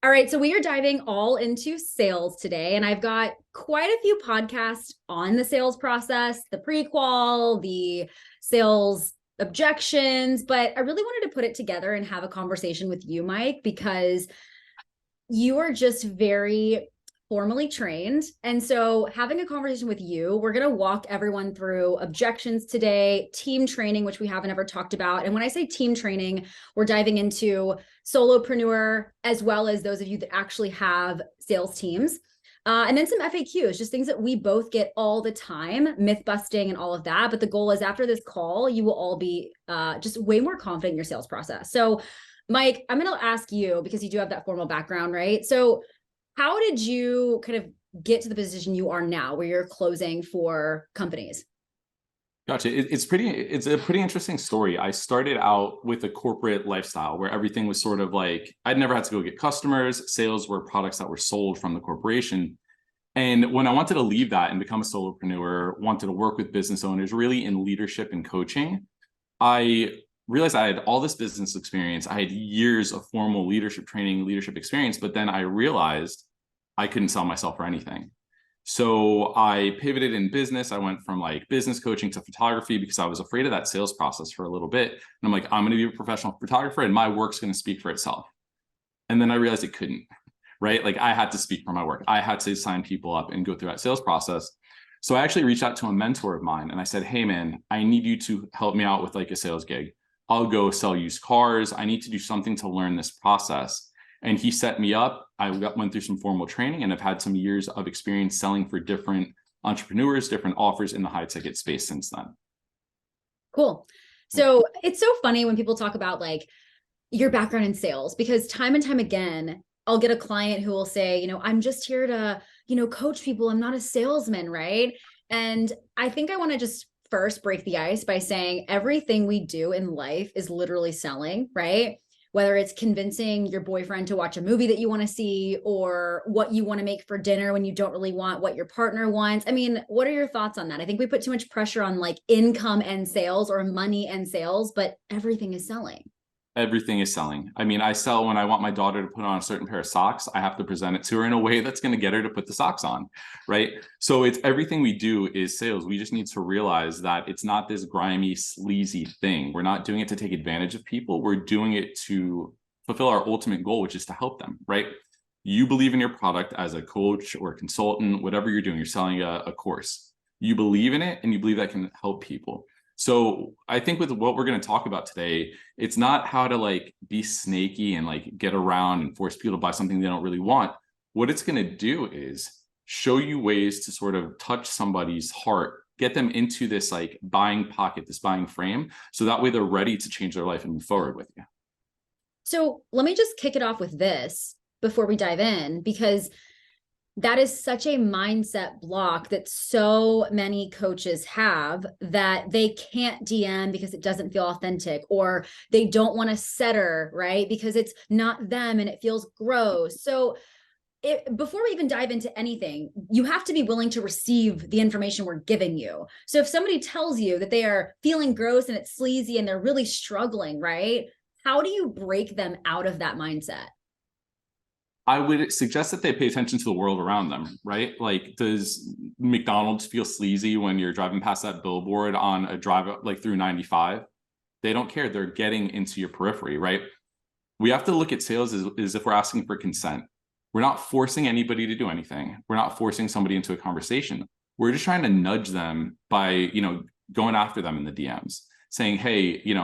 All right, so we are diving all into sales today, and I've got quite a few podcasts on the sales process, the pre-qual, the sales objections, but I really wanted to put it together and have a conversation with you, Mike, because you are just very formally trained. And so having a conversation with you, we're going to walk everyone through objections today, team training, which we haven't ever talked about. And when I say team training, we're diving into solopreneur, as well as those of you that actually have sales teams. And then some FAQs, just things that we both get all the time, myth busting and all of that. But the goal is after this call, you will all be just way more confident in your sales process. So Mike, I'm going to ask you, because you do have that formal background, right? So how did you kind of get to the position you are now where you're closing for companies? Gotcha. It's a pretty interesting story. I started out with a corporate lifestyle where everything was sort of like, I'd never had to go get customers. Sales were products that were sold from the corporation. And when I wanted to leave that and become a solopreneur, wanted to work with business owners, really in leadership and coaching, I realized I had all this business experience. I had years of formal leadership training, leadership experience, but then I realized I couldn't sell myself for anything. So I pivoted in business. I went from like business coaching to photography because I was afraid of that sales process for a little bit. And I'm like, I'm going to be a professional photographer and my work's going to speak for itself. And then I realized it couldn't, right? Like I had to speak for my work. I had to sign people up and go through that sales process. So I actually reached out to a mentor of mine and I said, hey man, I need you to help me out with like a sales gig. I'll go sell used cars. I need to do something to learn this process. And he set me up. I went through some formal training and have had some years of experience selling for different entrepreneurs, different offers in the high ticket space since then. Cool. So it's so funny when people talk about like your background in sales, because time and time again, I'll get a client who will say, I'm just here to, coach people. I'm not a salesman, right? And I think I want to just first break the ice by saying everything we do in life is literally selling, right? Whether it's convincing your boyfriend to watch a movie that you want to see or what you want to make for dinner when you don't really want what your partner wants. I mean, what are your thoughts on that? I think we put too much pressure on like income and sales or money and sales, but everything is selling. Everything is selling. I mean, I sell when I want my daughter to put on a certain pair of socks. I have to present it to her in a way that's going to get her to put the socks on, right? So it's everything we do is sales. We just need to realize that it's not this grimy, sleazy thing. We're not doing it to take advantage of people. We're doing it to fulfill our ultimate goal, which is to help them, right? You believe in your product as a coach or a consultant, whatever you're doing, you're selling a course. You believe in it and you believe that can help people. So I think with what we're going to talk about today, it's not how to like be snaky and like get around and force people to buy something they don't really want. What it's going to do is show you ways to sort of touch somebody's heart, get them into this like buying pocket, this buying frame. So that way they're ready to change their life and move forward with you. So let me just kick it off with this before we dive in, because that is such a mindset block that so many coaches have, that they can't DM because it doesn't feel authentic, or they don't want to setter, right? Because it's not them and it feels gross. So before we even dive into anything, you have to be willing to receive the information we're giving you. So if somebody tells you that they are feeling gross and it's sleazy and they're really struggling, right? How do you break them out of that mindset? I would suggest that they pay attention to the world around them, right? Like, does McDonald's feel sleazy when you're driving past that billboard on a drive like through 95? They don't care. They're getting into your periphery, right? We have to look at sales as if we're asking for consent. We're not forcing anybody to do anything. We're not forcing somebody into a conversation. We're just trying to nudge them by, going after them in the DMs, saying, hey, hey,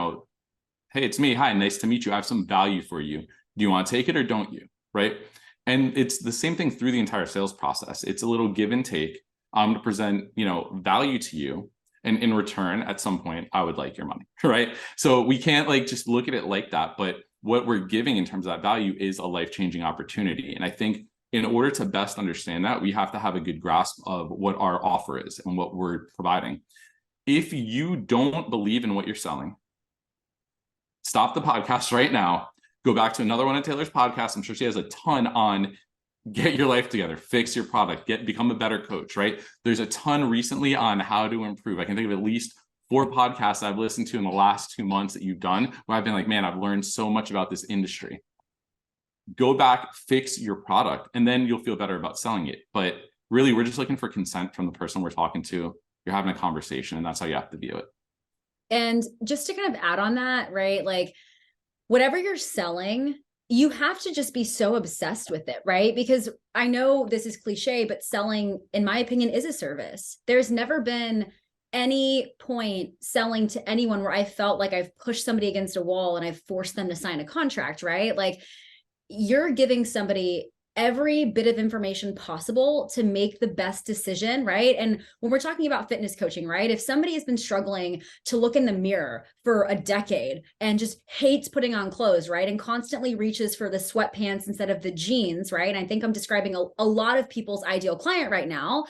it's me. Hi, nice to meet you. I have some value for you. Do you want to take it or don't you? Right. And it's the same thing through the entire sales process. It's a little give and take. I'm going to present, value to you. And in return, at some point, I would like your money. Right. So we can't like just look at it like that. But what we're giving in terms of that value is a life-changing opportunity. And I think in order to best understand that, we have to have a good grasp of what our offer is and what we're providing. If you don't believe in what you're selling, stop the podcast right now. Go back to another one of Taylor's podcasts. I'm sure she has a ton on get your life together, fix your product, become a better coach, right? There's a ton recently on how to improve. I can think of at least 4 podcasts I've listened to in the last 2 months that you've done where I've been like, man, I've learned so much about this industry. go back, fix your product, and then you'll feel better about selling it. But really, we're just looking for consent from the person we're talking to. You're having a conversation, and that's how you have to view it. And just to kind of add on that, right? Like whatever you're selling, you have to just be so obsessed with it, right? Because I know this is cliche, but selling, in my opinion, is a service. There's never been any point selling to anyone where I felt like I've pushed somebody against a wall and I've forced them to sign a contract, right? Like you're giving somebody every bit of information possible to make the best decision, right? And when we're talking about fitness coaching, right? If somebody has been struggling to look in the mirror for a decade and just hates putting on clothes, right? And constantly reaches for the sweatpants instead of the jeans, right? And I think I'm describing a lot of people's ideal client right now.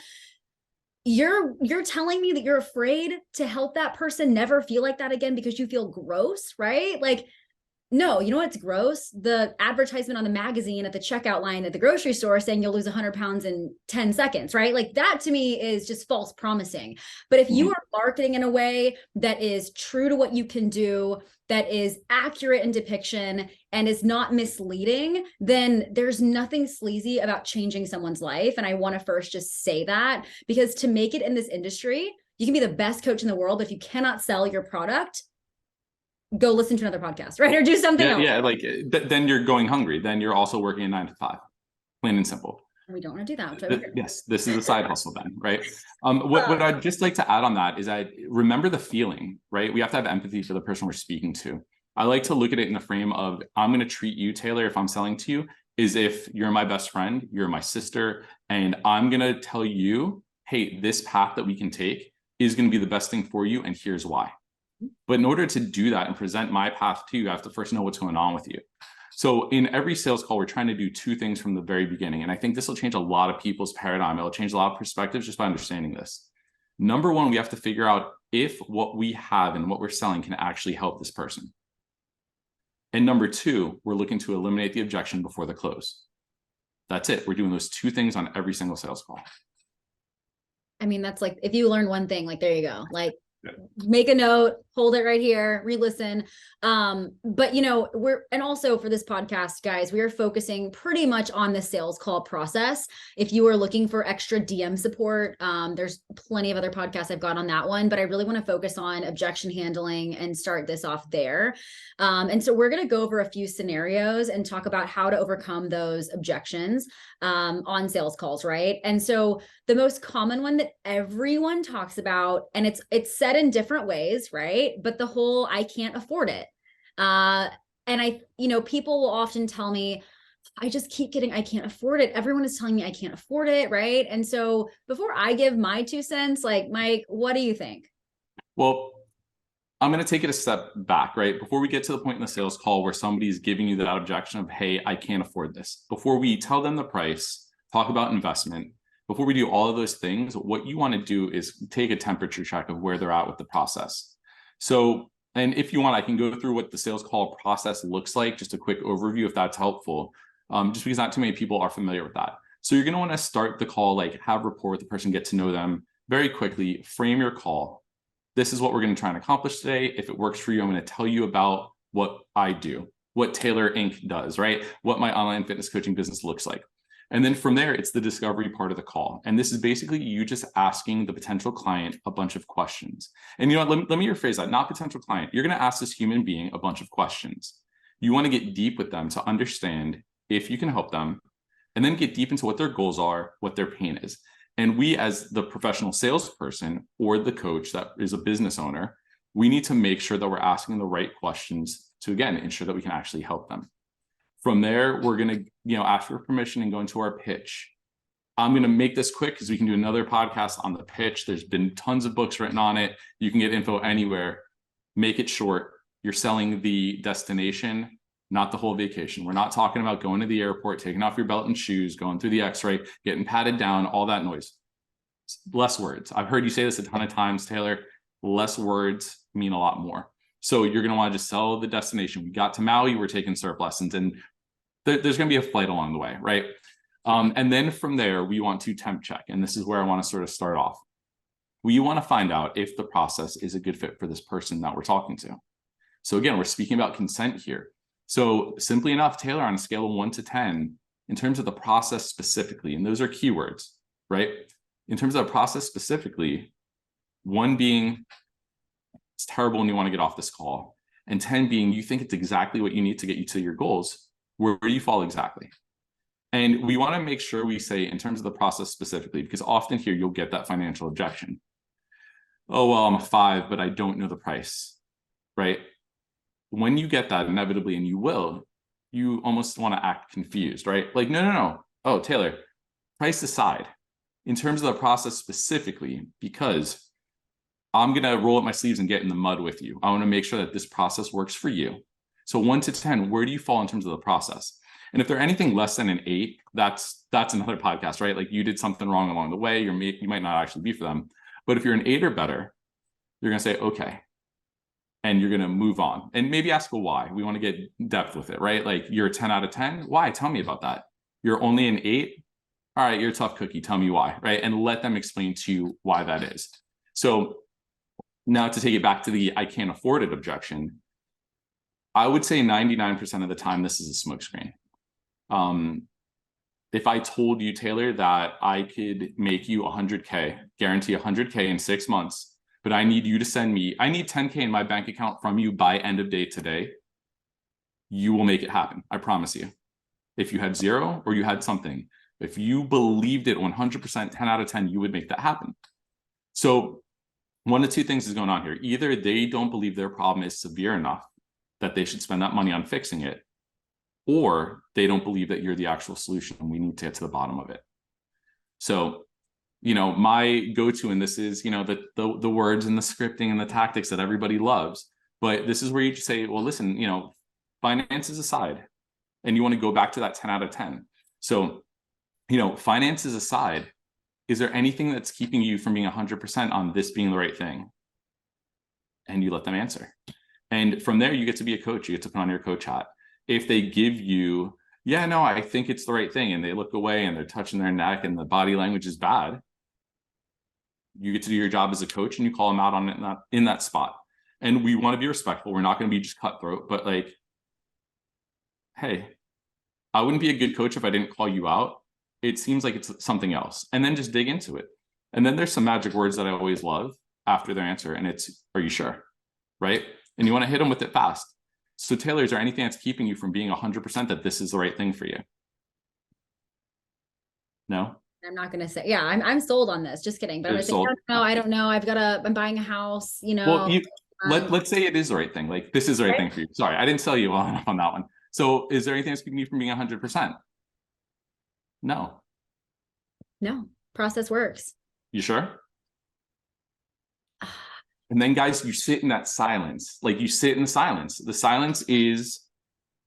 You're telling me that you're afraid to help that person never feel like that again because you feel gross, right? Like, no, you know what's gross? The advertisement on the magazine at the checkout line at the grocery store saying you'll lose 100 pounds in 10 seconds, right? Like that to me is just false promising. But if you are marketing in a way that is true to what you can do, that is accurate in depiction and is not misleading, then there's nothing sleazy about changing someone's life. And I want to first just say that, because to make it in this industry, you can be the best coach in the world. But if you cannot sell your product, go listen to another podcast, right? Or do something else. Yeah, like then you're going hungry. Then you're also working a 9 to 5, plain and simple. We don't want to do that. Yes, this is a side hustle then, right? What I'd just like to add on that is I remember the feeling, right? We have to have empathy for the person we're speaking to. I like to look at it in the frame of, I'm going to treat you, Taylor, if I'm selling to you, is if you're my best friend, you're my sister, and I'm going to tell you, hey, this path that we can take is going to be the best thing for you, and here's why. But in order to do that and present my path to you, I have to first know what's going on with you. So in every sales call, we're trying to do two things from the very beginning. And I think this will change a lot of people's paradigm. It'll change a lot of perspectives just by understanding this. Number one, we have to figure out if what we have and what we're selling can actually help this person. And number two, we're looking to eliminate the objection before the close. That's it. We're doing those two things on every single sales call. I mean, that's like, if you learn one thing, like, there you go. Like, make a note, hold it right here, re-listen. But and also for this podcast, guys, we are focusing pretty much on the sales call process. If you are looking for extra DM support, there's plenty of other podcasts I've got on that one, but I really want to focus on objection handling and start this off there. And so we're going to go over a few scenarios and talk about how to overcome those objections on sales calls, right? And so the most common one that everyone talks about, and it's said in different ways, right? But the whole, I can't afford it. And people will often tell me, I just keep getting, I can't afford it. Everyone is telling me I can't afford it, right? And so before I give my 2 cents, like, Mike, what do you think? Well, I'm going to take it a step back, right? Before we get to the point in the sales call where somebody's giving you that objection of, hey, I can't afford this. Before we tell them the price, talk about investment, before we do all of those things, what you want to do is take a temperature check of where they're at with the process. So, and if you want, I can go through what the sales call process looks like, just a quick overview if that's helpful, just because not too many people are familiar with that. So you're going to want to start the call, like have rapport with the person, get to know them very quickly, frame your call. This is what we're going to try and accomplish today. If it works for you, I'm going to tell you about what I do, what Taylor Inc. does, right? What my online fitness coaching business looks like. And then from there, it's the discovery part of the call. And this is basically you just asking the potential client a bunch of questions. And let me rephrase that, not potential client. You're going to ask this human being a bunch of questions. You want to get deep with them to understand if you can help them, and then get deep into what their goals are, what their pain is. And we, as the professional salesperson or the coach that is a business owner, we need to make sure that we're asking the right questions to, again, ensure that we can actually help them. From there, we're going to, ask for permission and go into our pitch. I'm going to make this quick because we can do another podcast on the pitch. There's been tons of books written on it. You can get info anywhere. Make it short. You're selling the destination, not the whole vacation. We're not talking about going to the airport, taking off your belt and shoes, going through the x-ray, getting patted down, all that noise. Less words. I've heard you say this a ton of times, Taylor. Less words mean a lot more. So you're going to want to just sell the destination. We got to Maui, we're taking surf lessons, and there's going to be a flight along the way, right? And then from there, we want to temp check. And this is where I want to sort of start off. We want to find out if the process is a good fit for this person that we're talking to. So again, we're speaking about consent here. So simply enough, Taylor, on a scale of 1 to 10, in terms of the process specifically, and those are keywords, right? In terms of the process specifically, 1 being it's terrible and you want to get off this call, and 10 being you think it's exactly what you need to get you to your goals, where do you fall exactly? And we want to make sure we say in terms of the process specifically, because often here you'll get that financial objection. Oh, well, I'm a 5, but I don't know the price, right? When you get that inevitably, and you will, you almost want to act confused, right? Like, no. Oh, Taylor, price aside, in terms of the process specifically, because I'm going to roll up my sleeves and get in the mud with you. I want to make sure that this process works for you. So 1 to 10, where do you fall in terms of the process? And if they're anything less than an 8, that's another podcast, right? Like you did something wrong along the way, you might not actually be for them. But if you're an 8 or better, you're going to say, okay. And you're going to move on and maybe ask a why. We want to get depth with it, right? Like you're a 10 out of 10. Why? Tell me about that. You're only an 8. All right, you're a tough cookie. Tell me why, right? And let them explain to you why that is. So now to take it back to the I can't afford it objection, I would say 99% of the time, this is a smokescreen. If I told you, Taylor, that I could make you 100K, guarantee 100K in 6 months, but I need you to send me, I need 10K in my bank account from you by end of day today, you will make it happen. I promise you. If you had 0 or you had something, if you believed it 100%, 10 out of 10, you would make that happen. So 1 of 2 things is going on here. Either they don't believe their problem is severe enough that they should spend that money on fixing it, or they don't believe that you're the actual solution and we need to get to the bottom of it. So, my go-to in this is, the words and the scripting and the tactics that everybody loves. But this is where you say, well, listen, finances aside, and you want to go back to that 10 out of 10. So, finances aside, is there anything that's keeping you from being 100% on this being the right thing? And you let them answer. And from there, you get to be a coach. You get to put on your coach hat. If they give you, yeah, no, I think it's the right thing, and they look away and they're touching their neck and the body language is bad, you get to do your job as a coach and you call them out on it in that spot. And we want to be respectful. We're not going to be just cutthroat, but like, hey, I wouldn't be a good coach if I didn't call you out. It seems like it's something else. And then just dig into it. And then there's some magic words that I always love after their answer. And it's, are you sure? Right? And you want to hit them with it fast. So Taylor, is there anything that's keeping you from being 100% that this is the right thing for you? No? I'm not going to say, yeah, I'm sold on this. Just kidding. But I'm going to say, I don't know. I'm buying a house, Well, let's say it is the right thing. Like this is the right thing for you. Sorry, I didn't sell you well enough on that one. So is there anything that's keeping you from being 100%? No. Process works. You sure? And then guys, you sit in that silence. Like you sit in the silence. The silence is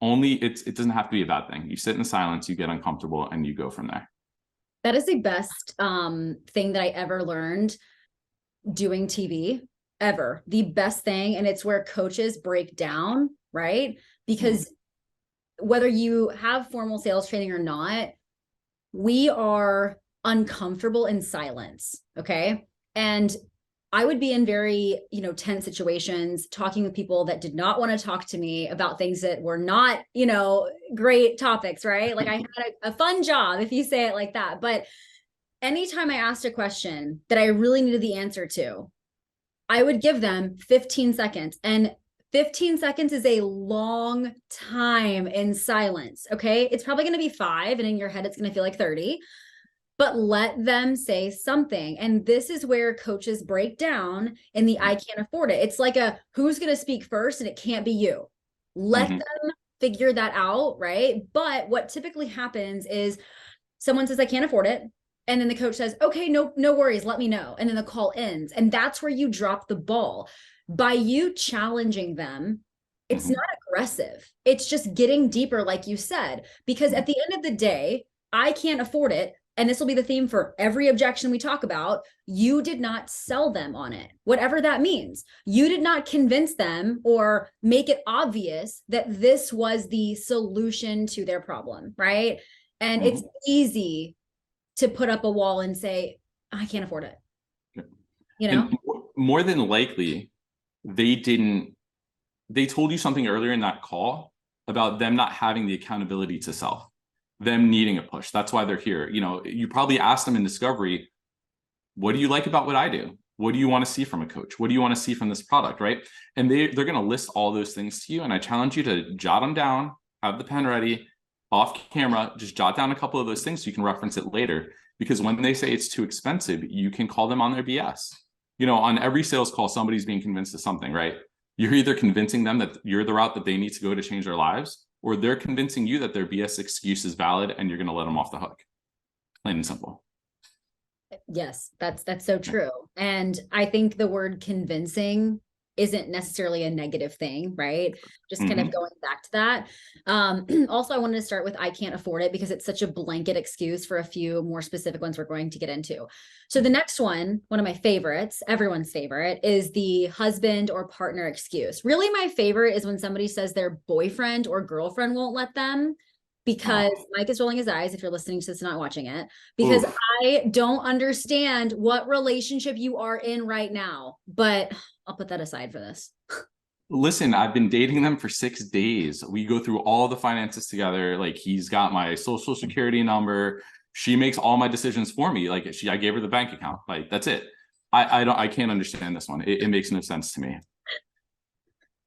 only, it doesn't have to be a bad thing. You sit in the silence, you get uncomfortable, and you go from there. That is the best thing that I ever learned doing TV ever. The best thing. And it's where coaches break down, right? Because whether you have formal sales training or not, we are uncomfortable in silence. Okay. And I would be in very, tense situations, talking with people that did not want to talk to me about things that were not, great topics, right? Like I had a fun job, if you say it like that. But anytime I asked a question that I really needed the answer to, I would give them 15 seconds. And 15 seconds is a long time in silence. Okay. It's probably going to be 5, and in your head, it's going to feel like 30. But let them say something. And this is where coaches break down in the I can't afford it. It's like who's going to speak first, and it can't be you. Let them figure that out, right? But what typically happens is someone says, I can't afford it. And then the coach says, okay, no worries, let me know. And then the call ends. And that's where you drop the ball. By you challenging them, it's not aggressive. It's just getting deeper, like you said, because at the end of the day, I can't afford it. And this will be the theme for every objection we talk about. You did not sell them on it, whatever that means. You did not convince them or make it obvious that this was the solution to their problem, right? And it's easy to put up a wall and say, I can't afford it. And more than likely, they told you something earlier in that call about them not having the accountability to self, them needing a push. That's why they're here. You know, you probably asked them in discovery, what do you like about what I do? What do you want to see from a coach? What do you want to see from this product, right? And they're going to list all those things to you. And I challenge you to jot them down, have the pen ready, off camera, just jot down a couple of those things so you can reference it later. Because when they say it's too expensive, you can call them on their BS. You know, on every sales call, somebody's being convinced of something, right? You're either convincing them that you're the route that they need to go to change their lives, or they're convincing you that their BS excuse is valid and you're going to let them off the hook. Plain and simple. Yes, that's so true. And I think the word convincing isn't necessarily a negative thing, right? Just kind of going back to that. Also, I wanted to start with I can't afford it because it's such a blanket excuse for a few more specific ones we're going to get into. So the next one of my favorites, everyone's favorite, is the husband or partner excuse. Really, my favorite is when somebody says their boyfriend or girlfriend won't let them. Because Mike is rolling his eyes if you're listening to this, not watching it, because I don't understand what relationship you are in right now, but I'll put that aside for this. Listen, I've been dating them for 6 days. We go through all the finances together. Like, he's got my social security number. She makes all my decisions for me. Like, I gave her the bank account. Like, that's it. I can't understand this one. It makes no sense to me.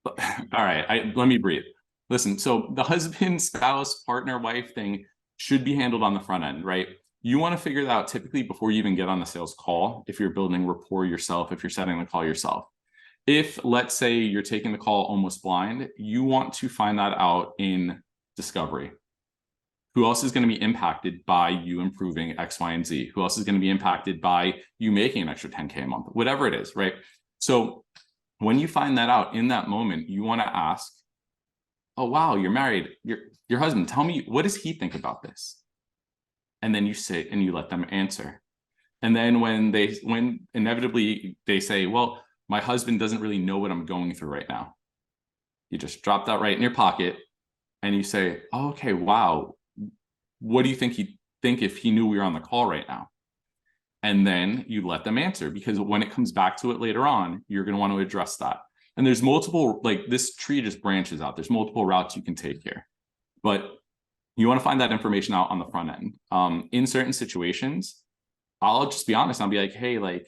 All right, let me breathe. Listen, so the husband, spouse, partner, wife thing should be handled on the front end, right? You want to figure that out typically before you even get on the sales call, if you're building rapport yourself, if you're setting the call yourself. If, let's say, you're taking the call almost blind, you want to find that out in discovery. Who else is going to be impacted by you improving X, Y, and Z? Who else is going to be impacted by you making an extra 10K a month? Whatever it is, right? So when you find that out in that moment, you want to ask, oh, wow, you're married. Your husband, tell me, what does he think about this? And then you sit and you let them answer. And then when inevitably they say, well, my husband doesn't really know what I'm going through right now, you just drop that right in your pocket and you say, oh, okay, wow, what do you think he'd think if he knew we were on the call right now? And then you let them answer, because when it comes back to it later on, you're going to want to address that. And there's multiple, like, this tree just branches out. There's multiple routes you can take here, but you want to find that information out on the front end. In certain situations, I'll just be honest. I'll be like, hey, like,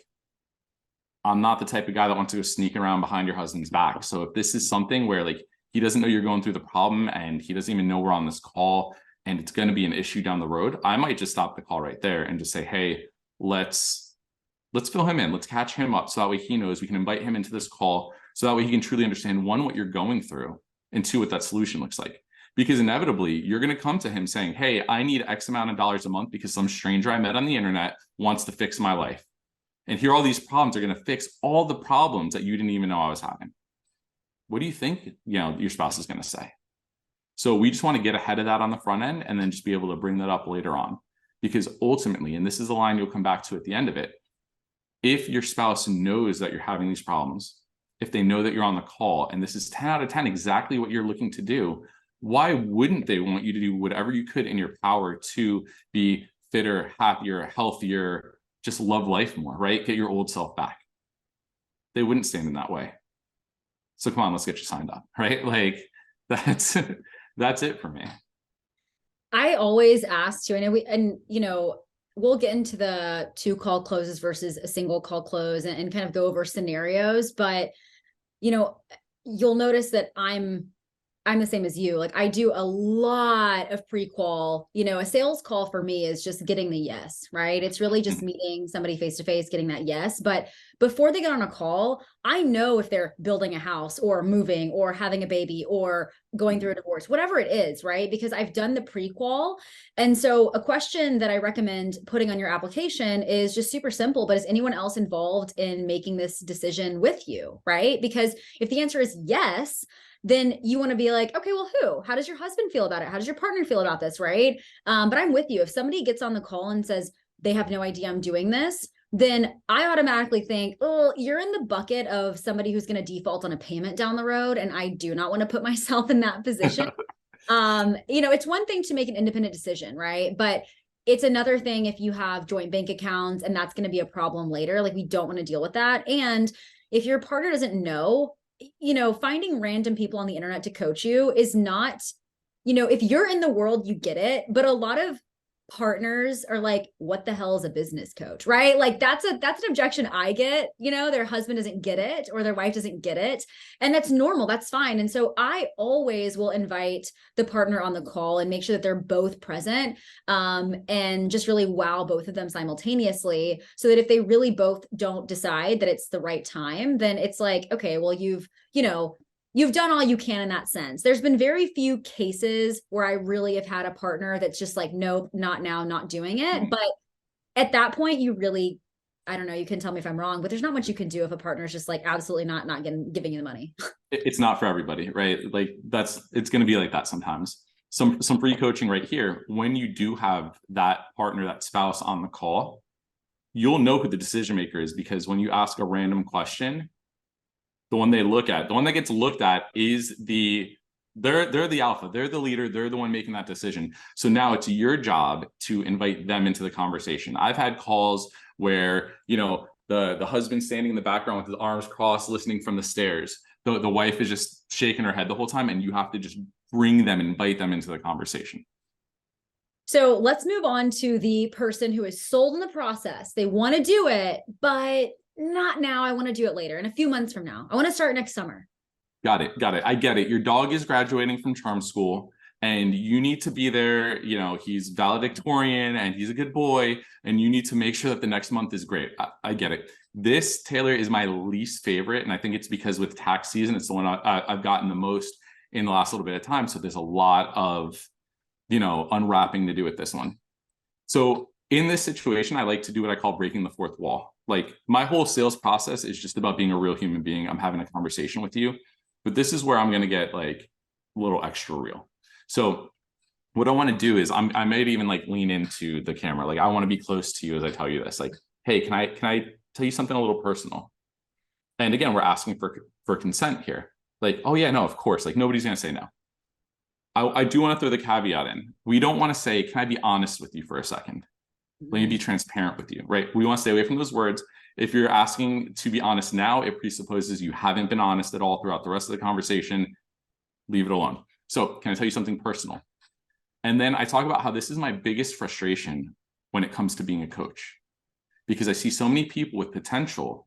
I'm not the type of guy that wants to go sneak around behind your husband's back. So if this is something where, like, he doesn't know you're going through the problem and he doesn't even know we're on this call and it's going to be an issue down the road, I might just stop the call right there and just say, hey, let's fill him in. Let's catch him up. So that way he knows we can invite him into this call. So that way he can truly understand, one, what you're going through, and two, what that solution looks like. Because inevitably you're going to come to him saying, hey, I need X amount of dollars a month because some stranger I met on the internet wants to fix my life. And here all these problems are going to fix all the problems that you didn't even know I was having. What do you think, your spouse is going to say? So we just want to get ahead of that on the front end and then just be able to bring that up later on. Because ultimately, and this is the line you'll come back to at the end of it, if your spouse knows that you're having these problems, if they know that you're on the call and this is 10 out of 10 exactly what you're looking to do, why wouldn't they want you to do whatever you could in your power to be fitter, happier, healthier, just love life more, right? Get your old self back. They wouldn't stand in that way. So come on, let's get you signed up, right? Like, that's it for me. I always ask too, we'll get into the 2 call closes versus a single call close and kind of go over scenarios, but you'll notice that I'm the same as you. Like, I do a lot of pre-qual. A sales call for me is just getting the yes, right? It's really just meeting somebody face to face, getting that yes. But before they get on a call, I know if they're building a house or moving or having a baby or going through a divorce, whatever it is, right? Because I've done the pre-qual. And so a question that I recommend putting on your application is just super simple, but is anyone else involved in making this decision with you, right? Because if the answer is yes, then you want to be like, okay, well, who? How does your husband feel about it? How does your partner feel about this, right? But I'm with you. If somebody gets on the call and says they have no idea I'm doing this, then I automatically think, oh, you're in the bucket of somebody who's going to default on a payment down the road. And I do not want to put myself in that position. It's one thing to make an independent decision, right? But it's another thing if you have joint bank accounts and that's going to be a problem later. Like, we don't want to deal with that. And if your partner doesn't know, finding random people on the internet to coach you is not if you're in the world, you get it. But a lot of partners are like, what the hell is a business coach, right? Like that's an objection I get. Their husband doesn't get it or their wife doesn't get it, and that's normal, that's fine. And so I always will invite the partner on the call and make sure that they're both present, and just really wow both of them simultaneously, so that if they really both don't decide that it's the right time, then it's like, okay, well, you've done all you can in that sense. There's been very few cases where I really have had a partner that's just like, nope, not now, not doing it. But at that point, you really, I don't know, you can tell me if I'm wrong, but there's not much you can do if a partner is just like, absolutely not giving you the money. It's not for everybody, right? Like it's going to be like that sometimes. Some free coaching right here. When you do have that partner, that spouse on the call, you'll know who the decision maker is, because when you ask a random question, the one that gets looked at is they're the alpha, they're the leader, they're the one making that decision. So now it's your job to invite them into the conversation. I've had calls where, the husband's standing in the background with his arms crossed, listening from the stairs. The wife is just shaking her head the whole time, and you have to just invite them into the conversation. So let's move on to the person who is sold in the process. They want to do it, but not now. I want to do it later, in a few months from now. I want to start next summer. Got it. I get it. Your dog is graduating from charm school and you need to be there. He's valedictorian and he's a good boy, and you need to make sure that the next month is great. I get it. This, Taylor, is my least favorite. And I think it's because with tax season, it's the one I've gotten the most in the last little bit of time. So there's a lot of, unwrapping to do with this one. So in this situation, I like to do what I call breaking the fourth wall. Like, my whole sales process is just about being a real human being. I'm having a conversation with you, but this is where I'm going to get like a little extra real. So what I want to do is I might even like lean into the camera. Like, I want to be close to you as I tell you this, like, hey, can I tell you something a little personal? And again, we're asking for consent here. Like, oh yeah, no, of course. Like, nobody's going to say no. I do want to throw the caveat in. We don't want to say, can I be honest with you for a second? Let me be transparent with you, right? We want to stay away from those words. If you're asking to be honest now, it presupposes you haven't been honest at all throughout the rest of the conversation. Leave it alone. So can I tell you something personal? And then I talk about how this is my biggest frustration when it comes to being a coach, because I see so many people with potential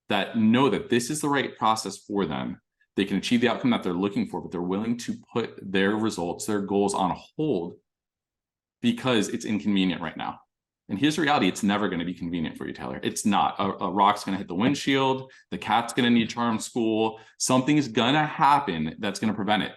that know that this is the right process for them. They can achieve the outcome that they're looking for, but they're willing to put their results, their goals on hold because it's inconvenient right now. And here's the reality. It's never going to be convenient for you, Taylor. It's not. A rock's going to hit the windshield. The cat's going to need charm school. Something's going to happen that's going to prevent it.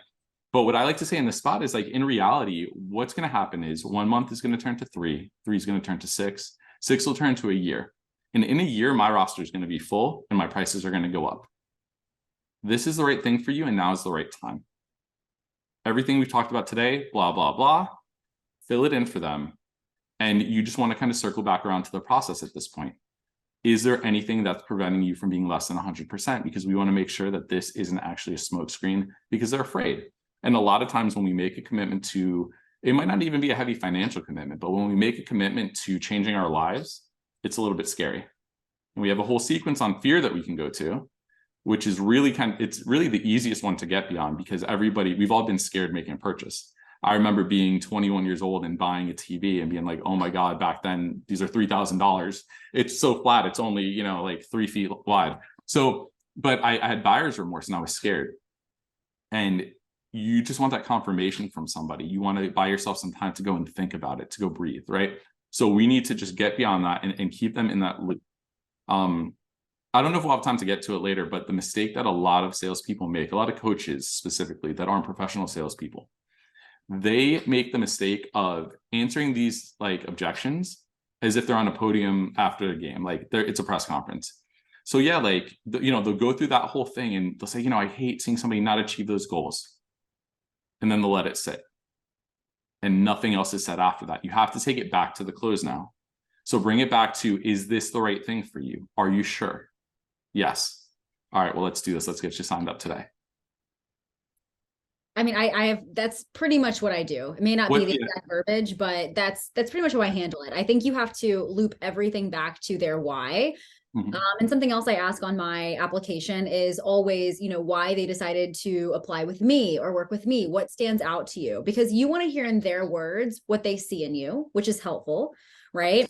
But what I like to say in the spot is, like, in reality, what's going to happen is 1 month is going to turn to 3. 3 is going to turn to 6. 6 will turn to a year. And in a year, my roster is going to be full and my prices are going to go up. This is the right thing for you, and now is the right time. Everything we've talked about today, blah, blah, blah, fill it in for them. And you just want to kind of circle back around to the process at this point. Is there anything that's preventing you from being less than 100%? Because we want to make sure that this isn't actually a smokescreen, because they're afraid. And a lot of times when we make a commitment to, it might not even be a heavy financial commitment, but when we make a commitment to changing our lives, it's a little bit scary. And we have a whole sequence on fear that we can go to, which is really it's really the easiest one to get beyond, because we've all been scared making a purchase. I remember being 21 years old and buying a TV and being like, oh my God, back then, these are $3,000. It's so flat. It's only, like 3 feet wide. So, but I had buyer's remorse and I was scared. And you just want that confirmation from somebody. You want to buy yourself some time to go and think about it, to go breathe, right? So we need to just get beyond that and keep them in that loop. I don't know if we'll have time to get to it later, but the mistake that a lot of salespeople make, a lot of coaches specifically that aren't professional salespeople, they make the mistake of answering these like objections as if they're on a podium after the game, like it's a press conference. So yeah, like they'll go through that whole thing and they'll say, I hate seeing somebody not achieve those goals, and then they'll let it sit, and nothing else is said after that. You have to take it back to the close now. So bring it back to, is this the right thing for you? Are you sure? Yes. All right, well, let's do this. Let's get you signed up today. I mean, I have, that's pretty much what I do. It may not be the exact verbiage, but that's pretty much how I handle it. I think you have to loop everything back to their why. Mhm. And something else I ask on my application is always, why they decided to apply with me or work with me. What stands out to you? Because you want to hear in their words what they see in you, which is helpful, right?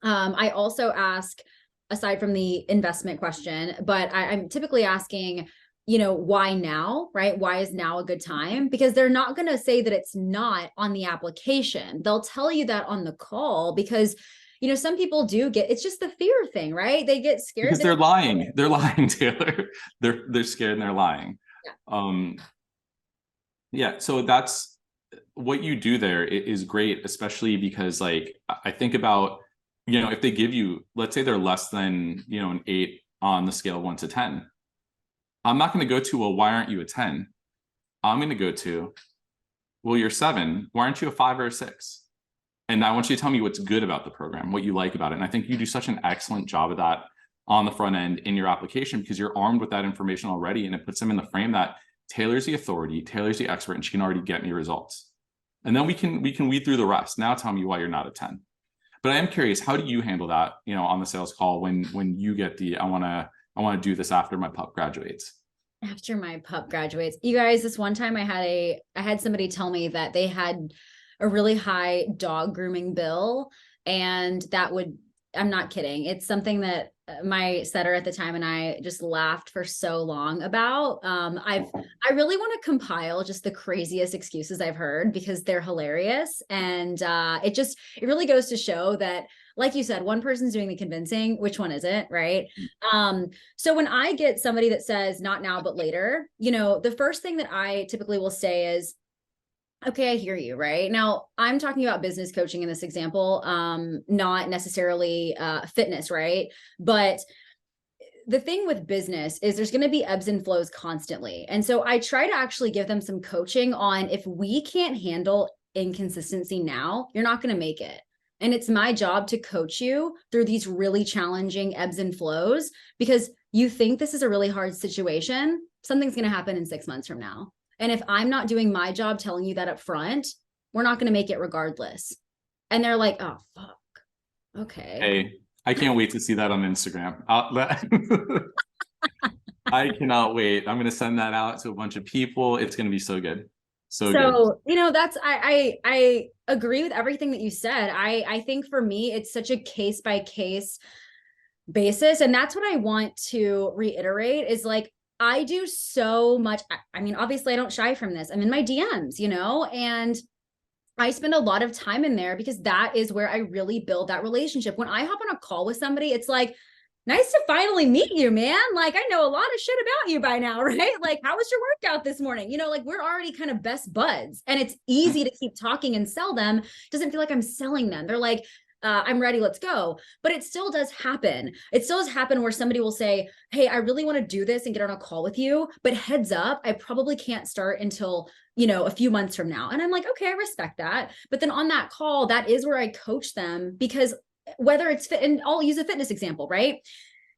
I also ask, aside from the investment question, but I'm typically asking, why now, right? Why is now a good time? Because they're not going to say that it's not on the application. They'll tell you that on the call because, some people do get, it's just the fear thing, right? They get scared. Because they're lying. They're lying, Taylor. They're scared and they're lying. Yeah. Yeah. So that's what you do there is great, especially because like I think about, if they give you, let's say they're less than, an 8 on the scale of 1 to 10. I'm not going to go to, well, why aren't you a 10? I'm going to go to, well, you're 7. Why aren't you a 5 or a 6? And I want you to tell me what's good about the program, what you like about it. And I think you do such an excellent job of that on the front end in your application because you're armed with that information already. And it puts them in the frame that Taylor's the authority, Taylor's the expert, and she can already get me results. And then we can weed through the rest. Now tell me why you're not a 10. But I am curious, how do you handle that, on the sales call when you get the, I want to do this after my pup graduates? After my pup graduates, you guys, this one time I had somebody tell me that they had a really high dog grooming bill, and I'm not kidding. It's something that my setter at the time and I just laughed for so long about. I really want to compile just the craziest excuses I've heard because they're hilarious. And it really goes to show that, like you said, one person's doing the convincing, which one isn't, right? So when I get somebody that says not now, but later, the first thing that I typically will say is, okay, I hear you, right? Now, I'm talking about business coaching in this example, not necessarily fitness, right? But the thing with business is there's going to be ebbs and flows constantly. And so I try to actually give them some coaching on if we can't handle inconsistency now, you're not going to make it. And it's my job to coach you through these really challenging ebbs and flows because you think this is a really hard situation. Something's going to happen in 6 months from now. And if I'm not doing my job telling you that up front, we're not going to make it regardless. And they're like, oh, fuck. Okay. Hey, I can't wait to see that on Instagram. I cannot wait. I'm going to send that out to a bunch of people. It's going to be so good. So good. That's, I agree with everything that you said. I think for me, it's such a case by case basis. And that's what I want to reiterate is like, I do so much. I mean, obviously I don't shy from this. I'm in my DMs, and I spend a lot of time in there because that is where I really build that relationship. When I hop on a call with somebody, it's like, nice to finally meet you, man. Like, I know a lot of shit about you by now, right? Like, how was your workout this morning? Like we're already kind of best buds and it's easy to keep talking and sell them. It doesn't feel like I'm selling them. They're like, I'm ready, let's go. But it still does happen. It still does happen where somebody will say, hey, I really want to do this and get on a call with you, but heads up, I probably can't start until, a few months from now. And I'm like, okay, I respect that. But then on that call, that is where I coach them because whether it's fit, and I'll use a fitness example, right?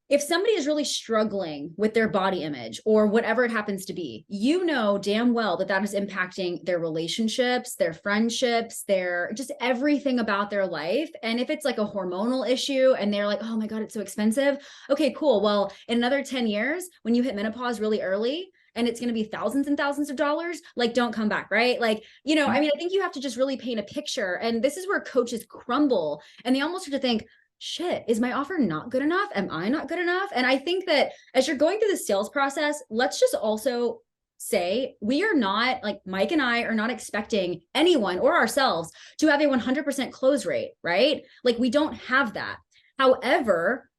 If somebody is really struggling with their body image or whatever it happens to be, damn well that is impacting their relationships, their friendships, their just everything about their life. And if it's like a hormonal issue and they're like, oh my God, it's so expensive. Okay, cool. Well, in another 10 years, when you hit menopause really early, and it's going to be thousands and thousands of dollars, like don't come back, right? Like, I mean, I think you have to just really paint a picture. And this is where coaches crumble and they almost have to think, shit, is my offer not good enough? Am I not good enough? And I think that as you're going through the sales process, let's just also say we are not, like Mike and I are not expecting anyone or ourselves to have a 100% close rate, right? Like we don't have that. However,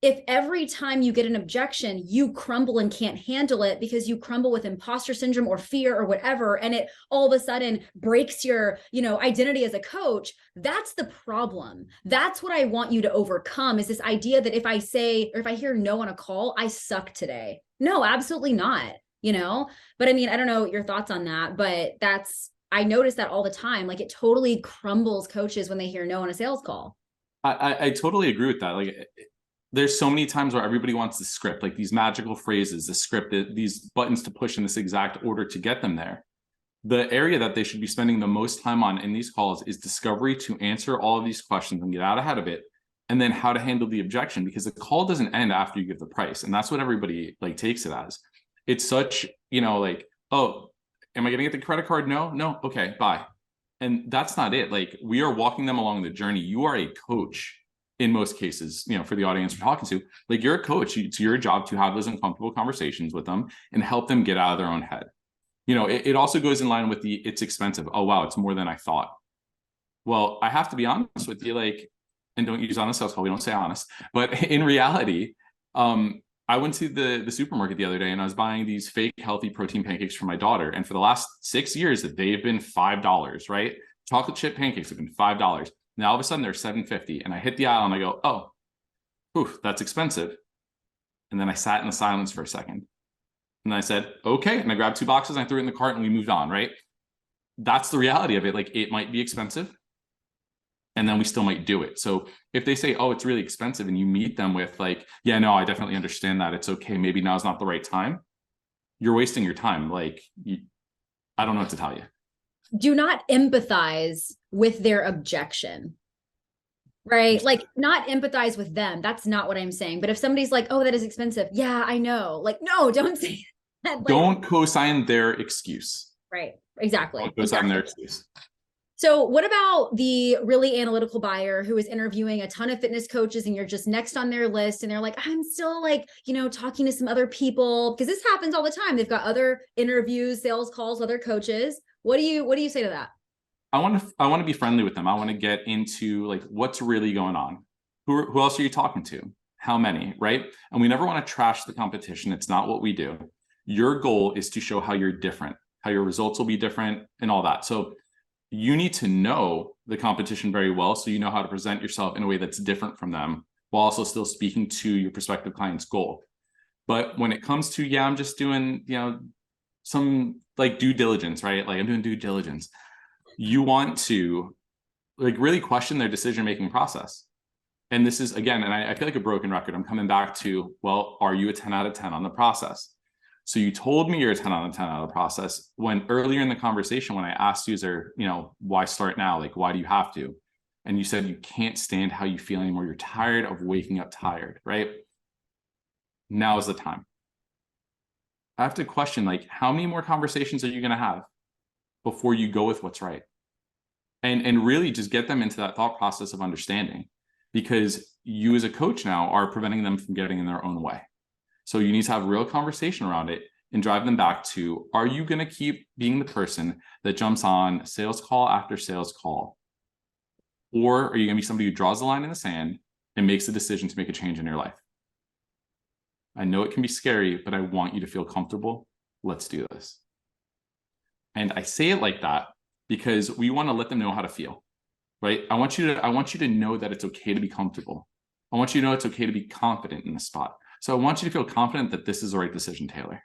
if every time you get an objection, you crumble and can't handle it because you crumble with imposter syndrome or fear or whatever, and it all of a sudden breaks your, identity as a coach, that's the problem. That's what I want you to overcome is this idea that if I say, or if I hear no on a call, I suck today. No, absolutely not, But I mean, I don't know your thoughts on that, but I notice that all the time. Like it totally crumbles coaches when they hear no on a sales call. I totally agree with that. Like there's so many times where everybody wants the script, like these magical phrases, the script, these buttons to push in this exact order to get them there. The area that they should be spending the most time on in these calls is discovery to answer all of these questions and get out ahead of it and then how to handle the objection, because the call doesn't end after you give the price. And that's what everybody like takes it as. It's such, like, oh, am I going to get the credit card? No. Okay, bye. And that's not it. Like, we are walking them along the journey. You are a coach in most cases, for the audience we're talking to. Like, you're a coach. It's your job to have those uncomfortable conversations with them and help them get out of their own head. It also goes in line with it's expensive. Oh, wow, it's more than I thought. Well, I have to be honest with you, like, and don't use honest sales call. We don't say honest, but in reality, I went to the supermarket the other day and I was buying these fake healthy protein pancakes for my daughter. And for the last 6 years, they've been $5, right? Chocolate chip pancakes have been $5. Now all of a sudden they're $7.50. And I hit the aisle and I go, oh, whew, that's expensive. And then I sat in the silence for a second. And I said, okay. And I grabbed 2 boxes and I threw it in the cart and we moved on, right? That's the reality of it. Like, it might be expensive, and then we still might do it. So if they say, oh, it's really expensive, and you meet them with like, yeah, no, I definitely understand that. It's okay. Maybe now's not the right time. You're wasting your time. Like, I don't know what to tell you. Do not empathize with their objection, right? Like, not empathize with them. That's not what I'm saying. But if somebody's like, oh, that is expensive. Yeah, I know. Like, no, don't say that. Like, don't co-sign their excuse. Right. Exactly. Don't co-sign their excuse. So what about the really analytical buyer who is interviewing a ton of fitness coaches and you're just next on their list and they're like, I'm still like, talking to some other people, because this happens all the time. They've got other interviews, sales calls, other coaches. What do you say to that? I want to be friendly with them. I want to get into like, what's really going on? Who else are you talking to? How many, right? And we never want to trash the competition. It's not what we do. Your goal is to show how you're different, how your results will be different and all that. So you need to know the competition very well, so you know how to present yourself in a way that's different from them while also still speaking to your prospective client's goal. But when it comes to, I'm just doing, some like due diligence, right? Like, I'm doing due diligence. You want to like really question their decision-making process. And this is, again, and I feel like a broken record. I'm coming back to, well, are you a 10 out of 10 on the process? So you told me you're a 10 out of 10 out of the process when earlier in the conversation, when I asked you, why start now? Like, why do you have to? And you said you can't stand how you feel anymore. You're tired of waking up tired, right? Now is the time. I have to question, like, how many more conversations are you going to have before you go with what's right? And really just get them into that thought process of understanding, because you as a coach now are preventing them from getting in their own way. So you need to have real conversation around it and drive them back to, are you going to keep being the person that jumps on sales call after sales call? Or are you going to be somebody who draws the line in the sand and makes a decision to make a change in your life? I know it can be scary, but I want you to feel comfortable. Let's do this. And I say it like that because we want to let them know how to feel, right? I want you to know that it's okay to be comfortable. I want you to know it's okay to be confident in the spot. So I want you to feel confident that this is the right decision, Taylor.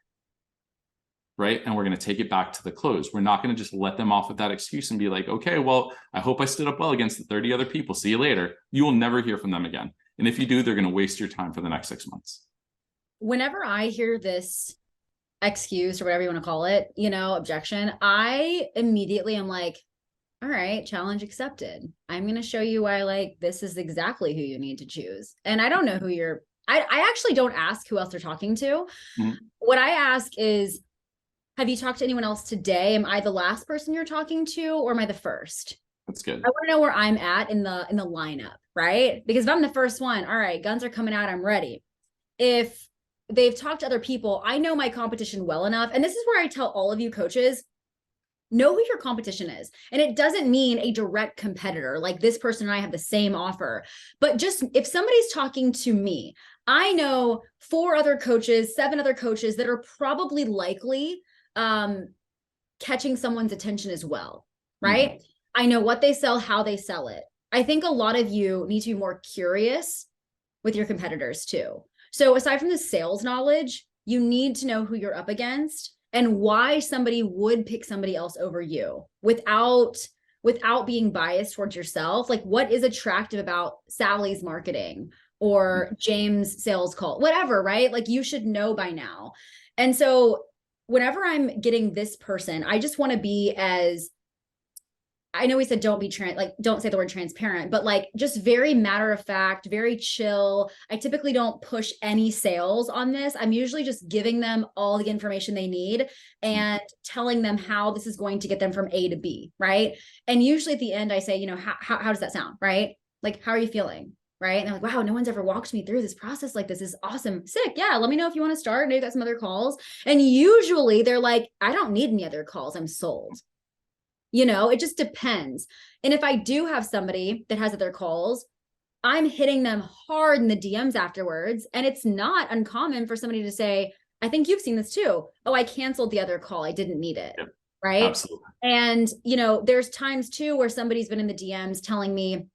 Right? And we're going to take it back to the close. We're not going to just let them off with that excuse and be like, okay, well, I hope I stood up well against the 30 other people. See you later. You will never hear from them again. And if you do, they're going to waste your time for the next 6 months. Whenever I hear this excuse or whatever you want to call it, objection, I immediately am like, all right, challenge accepted. I'm going to show you why, like, this is exactly who you need to choose. And I don't know who I actually don't ask who else they're talking to. Mm-hmm. What I ask is, have you talked to anyone else today? Am I the last person you're talking to, or am I the first? That's good. I want to know where I'm at in the lineup, right? Because if I'm the first one, all right, guns are coming out, I'm ready. If they've talked to other people, I know my competition well enough. And this is where I tell all of you coaches, know who your competition is. And it doesn't mean a direct competitor, like this person and I have the same offer. But just if somebody's talking to me, I know 4 other coaches, 7 other coaches that are probably likely catching someone's attention as well, right? Mm-hmm. I know what they sell, how they sell it. I think a lot of you need to be more curious with your competitors too. So aside from the sales knowledge, you need to know who you're up against and why somebody would pick somebody else over you without being biased towards yourself. Like, what is attractive about Sally's marketing or James' sales call, whatever, right? Like, you should know by now. And so whenever I'm getting this person, I just want to be as I know we said don't say the word transparent, but like just very matter of fact, very chill. I typically don't push any sales on this. I'm usually just giving them all the information they need and telling them how this is going to get them from A to B, right? And usually at the end I say, you know, how does that sound, right? Like, how are you feeling? Right. And they're like, wow, no one's ever walked me through this process like this. This is awesome. Sick. Yeah. Let me know if you want to start. Maybe got some other calls. And usually they're like, I don't need any other calls. I'm sold. You know, it just depends. And if I do have somebody that has other calls, I'm hitting them hard in the DMs afterwards. And it's not uncommon for somebody to say, I think you've seen this too. Oh, I canceled the other call. I didn't need it. Yep. Right. Absolutely. And, you know, there's times too where somebody's been in the DMs telling me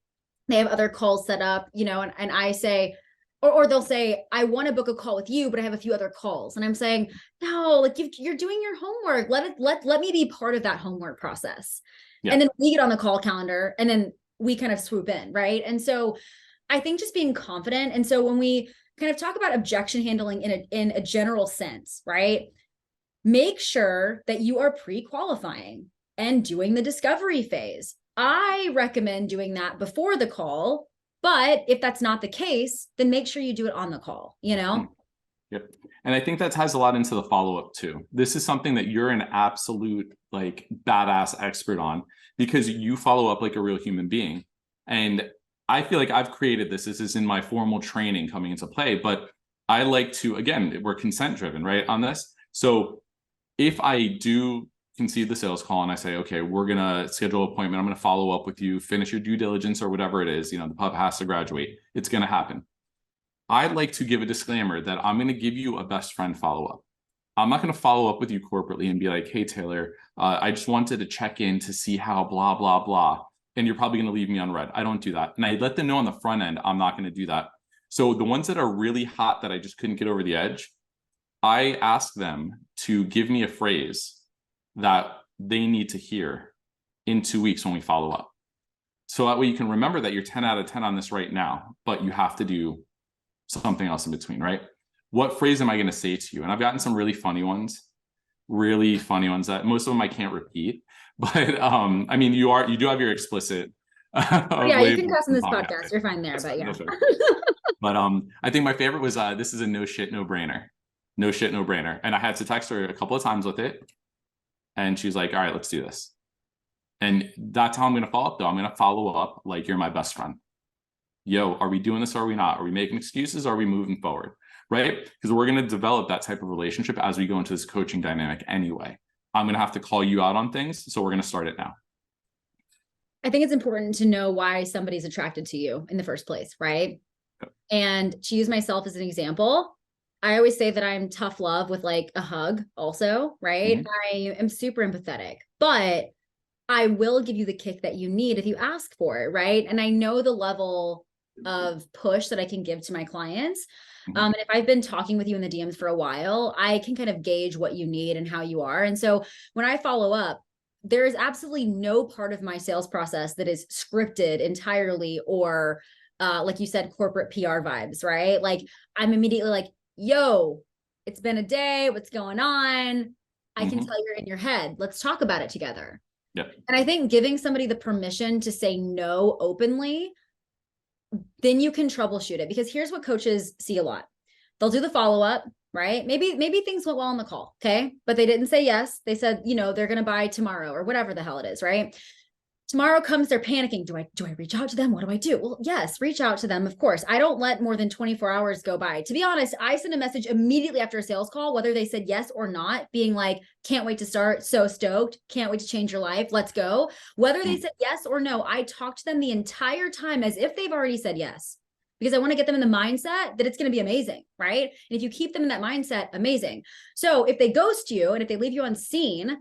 they have other calls set up, you know, and I say, or they'll say, I want to book a call with you, but I have a few other calls. And I'm saying, no, like you're doing your homework. Let me be part of that homework process. Yeah. And then we get on the call calendar and then we kind of swoop in. Right. And so I think just being confident. And so when we kind of talk about objection handling in a general sense, right, make sure that you are pre-qualifying and doing the discovery phase. I recommend doing that before the call, but if that's not the case, then make sure you do it on the call, you know? Yep. And I think that ties a lot into the follow-up too. This is something that you're an absolute like badass expert on because you follow up like a real human being. And I feel like I've created this. This is in my formal training coming into play, but I like to, again, we're consent driven, right, on this. So if I do concede the sales call and I say, okay, we're going to schedule an appointment. I'm going to follow up with you, finish your due diligence or whatever it is, you know, the pup has to graduate. It's going to happen. I'd like to give a disclaimer that I'm going to give you a best friend follow-up. I'm not going to follow up with you corporately and be like, hey, Taylor, I just wanted to check in to see how blah, blah, blah. And you're probably going to leave me unread. I don't do that. And I let them know on the front end, I'm not going to do that. So the ones that are really hot that I just couldn't get over the edge, I ask them to give me a phrase that they need to hear in 2 weeks when we follow up. So that way you can remember that you're 10 out of 10 on this right now, but you have to do something else in between, right? What phrase am I going to say to you? And I've gotten some really funny ones that most of them I can't repeat, but I mean, you do have your explicit. Yeah, you can cuss in this podcast. You're fine there, but yeah. But I think my favorite was this is a no shit, no brainer. No shit, no brainer. And I had to text her a couple of times with it. And she's like, all right, let's do this. And that's how I'm going to follow up, though. I'm going to follow up like you're my best friend. Yo, are we doing this or are we not? Are we making excuses or are we moving forward? Right? Because we're going to develop that type of relationship as we go into this coaching dynamic anyway. I'm going to have to call you out on things. So we're going to start it now. I think it's important to know why somebody's attracted to you in the first place, right? Yep. And to use myself as an example, I always say that I'm tough love with like a hug also, right? Mm-hmm. I am super empathetic, but I will give you the kick that you need if you ask for it, right? And I know the level of push that I can give to my clients. Mm-hmm. And if I've been talking with you in the DMs for a while, I can kind of gauge what you need and how you are. And so when I follow up, there is absolutely no part of my sales process that is scripted entirely or like you said, corporate PR vibes, right? Like I'm immediately like, yo, it's been a day. What's going on? I can tell you're in your head. Let's talk about it together. Yep. And I think giving somebody the permission to say no openly, then you can troubleshoot it. Because here's what coaches see a lot. They'll do the follow-up, right? Maybe things went well on the call, okay? But they didn't say yes. They said, you know, they're going to buy tomorrow or whatever the hell it is, right? Tomorrow comes, they're panicking. Do I reach out to them? What do I do? Well, yes, reach out to them. Of course, I don't let more than 24 hours go by. To be honest, I send a message immediately after a sales call, whether they said yes or not, being like, can't wait to start. So stoked. Can't wait to change your life. Let's go. Whether they said yes or no, I talk to them the entire time as if they've already said yes, because I want to get them in the mindset that it's going to be amazing, right? And if you keep them in that mindset, amazing. So if they ghost you and if they leave you unseen,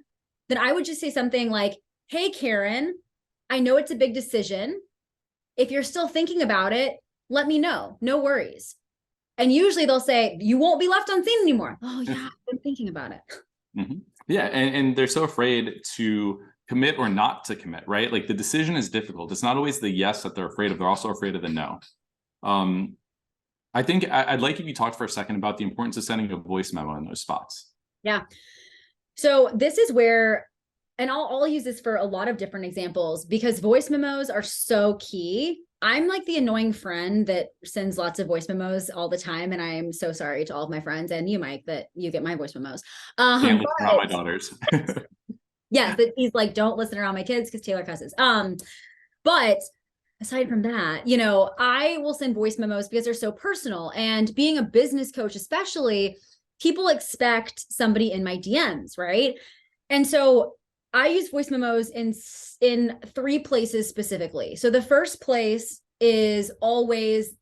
then I would just say something like, hey, Karen, I know it's a big decision. If you're still thinking about it, let me know. No worries. And usually they'll say, you won't be left unseen anymore. Oh yeah, I've been thinking about it. Mm-hmm. Yeah. And they're so afraid to commit or not to commit, right? Like the decision is difficult. It's not always the yes that they're afraid of. They're also afraid of the no. I think I'd like if you talked for a second about the importance of sending a voice memo in those spots. Yeah. So this is where and I'll use this for a lot of different examples because voice memos are so key. I'm like the annoying friend that sends lots of voice memos all the time. And I'm so sorry to all of my friends and you, Mike, that you get my voice memos. Can't listen around my daughters. Yes, that he's like, don't listen around my kids because Taylor cusses. But aside from that, you know, I will send voice memos because they're so personal. And being a business coach, especially, people expect somebody in my DMs, right? And so I use voice memos in 3 places specifically. So the first place is always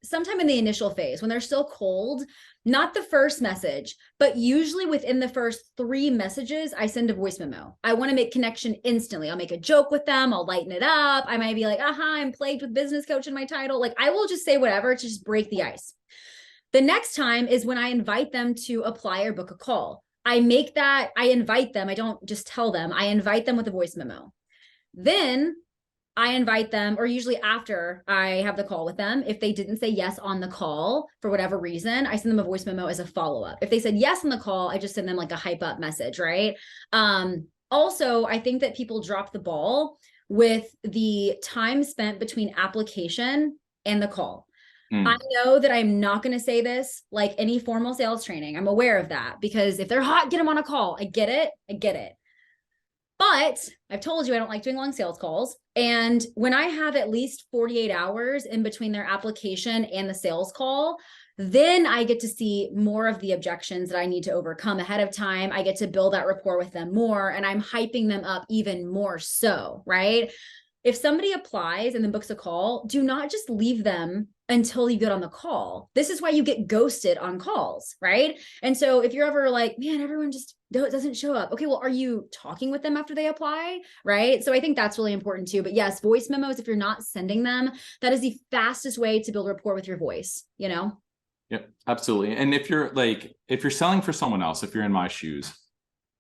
sometime in the initial phase when they're still cold, not the first message, but usually within the first 3 messages, I send a voice memo. I want to make connection instantly. I'll make a joke with them. I'll lighten it up. I might be like, I'm plagued with business coach in my title. Like I will just say whatever to just break the ice. The next time is when I invite them to apply or book a call. I invite them. I don't just tell them. I invite them with a voice memo. Then I invite them, or usually after I have the call with them, if they didn't say yes on the call for whatever reason, I send them a voice memo as a follow-up. If they said yes on the call, I just send them like a hype up message, right? Also, I think that people drop the ball with the time spent between application and the call. I know that I'm not going to say this like any formal sales training. I'm aware of that because if they're hot, get them on a call. I get it. But I've told you I don't like doing long sales calls. And when I have at least 48 hours in between their application and the sales call, then I get to see more of the objections that I need to overcome ahead of time. I get to build that rapport with them more, and I'm hyping them up even more so, right? If somebody applies and then books a call, do not just leave them until you get on the call. This is why you get ghosted on calls, right? And so if you're ever like, man, everyone just doesn't show up. Okay, well, are you talking with them after they apply, right? So I think that's really important too. But yes, voice memos, if you're not sending them, that is the fastest way to build rapport with your voice, you know? Yep, absolutely. And if you're selling for someone else, if you're in my shoes,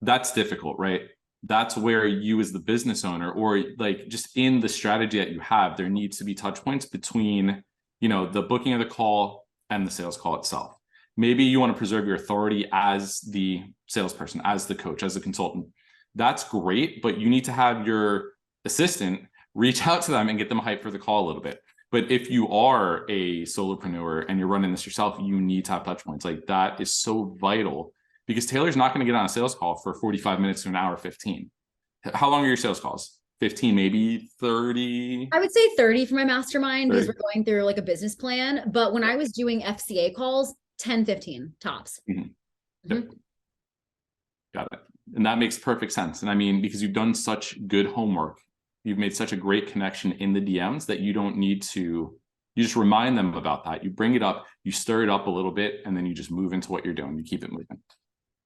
that's difficult, right? That's where you as the business owner, or like just in the strategy that you have, there needs to be touch points between, you know, the booking of the call and the sales call itself. Maybe you want to preserve your authority as the salesperson, as the coach, as the consultant. That's great, but you need to have your assistant reach out to them and get them hyped for the call a little bit. But if you are a solopreneur and you're running this yourself, you need to have touch points. Like that is so vital. Because Taylor's not going to get on a sales call for 45 minutes to an hour 15. How long are your sales calls? 15, maybe 30? I would say 30 for my mastermind 30. Because we're going through like a business plan. But when I was doing FCA calls, 10, 15 tops. Yep. Got it. And that makes perfect sense. And I mean, because you've done such good homework, you've made such a great connection in the DMs that you don't need to, you just remind them about that. You bring it up, you stir it up a little bit, and then you just move into what you're doing. You keep it moving.